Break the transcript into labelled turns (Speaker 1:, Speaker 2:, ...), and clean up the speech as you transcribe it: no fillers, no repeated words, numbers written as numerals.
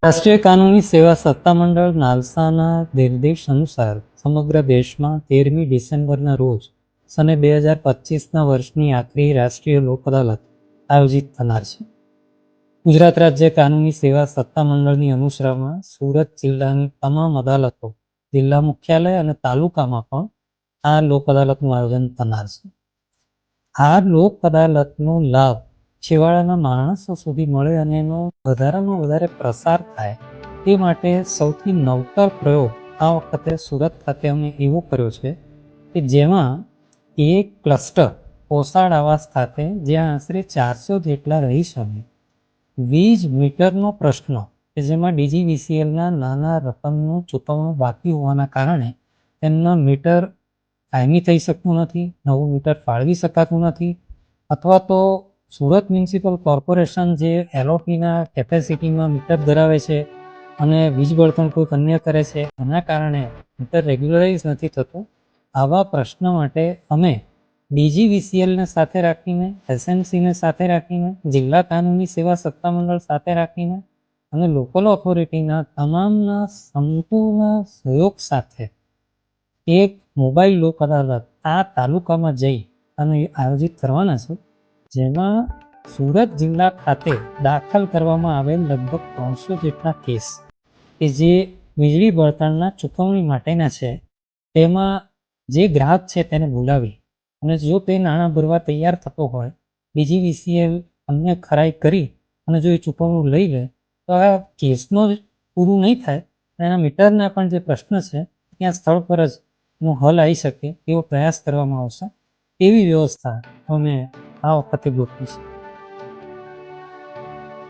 Speaker 1: રાષ્ટ્રીય કાનૂની સેવા સત્તામંડળ નાલસાના નિર્દેશ અનુસાર સમગ્ર દેશમાં 13મી ડિસેમ્બરના રોજ સને 2025ના વર્ષની આખરી રાષ્ટ્રીય લોક અદાલત આયોજિત થનાર છે. ગુજરાત રાજ્ય કાનૂની સેવા સત્તામંડળની અનુસરણમાં સુરત જિલ્લાની તમામ અદાલતો, જિલ્લા મુખ્યાલય અને તાલુકામાં પણ આ લોક અદાલતનું આયોજન થનાર છે. આ લોક અદાલતનો લાભ છેવાડાના માણસો સુધી મળે અને એનો વધારેમાં વધારે પ્રસાર થાય તે માટે સૌથી નવતર પ્રયોગ આ વખતે સુરત ખાતે અમે એવો કર્યો છે કે જેમાં એક ક્લસ્ટર ઓસાડ આવાસ ખાતે જ્યાં આશરે 400 જેટલા રહી શકે, વીજ મીટરનો પ્રશ્ન કે જેમાં DGVCLના નાના રકમનું ચૂકવણું બાકી હોવાના કારણે તેમના મીટર કાયમી થઈ શકતું નથી, નવું મીટર ફાળવી શકાતું નથી, અથવા તો સુરત મ્યુનિસિપલ કોર્પોરેશન જે એલઓપીના કેપેસિટીમાં મીટર ધરાવે છે અને વીજ બળતણ કોઈ અન્ય કરે છે, એના કારણે મીટર રેગ્યુલરાઇઝ નથી થતું. આવા પ્રશ્ન માટે અમે DGVCLને સાથે રાખીને, SMCને સાથે રાખીને, જિલ્લા કાનૂની સેવા સત્તામંડળ સાથે રાખીને અને લોકલ ઓથોરિટીના તમામના સંપૂર્ણ સહયોગ સાથે એક મોબાઈલ લોક અદાલત આ તાલુકામાં જઈ અને આયોજિત કરવાના છે, જેમાં સુરત જિલ્લા ખાતે દાખલ કરવામાં આવેલ લગભગ 300 જેટલા કેસ કે જે વીજળી બળતણના ચૂકવણી માટેના છે, તેમાં જે ગ્રાહક છે તેને બોલાવી અને જો તે નાણાં ભરવા તૈયાર થતો હોય, DGVCL અન્ય ખરાઈ કરી અને જો એ ચૂકવણું લઈ લે તો આ કેસનો જ પૂરું નહીં થાય અને એના મીટરના પણ જે પ્રશ્ન છે ત્યાં સ્થળ પર જ નો હલ આવી શકે એવો પ્રયાસ કરવામાં આવશે. એવી વ્યવસ્થા અમે આ વખતે ગોઠવી છે.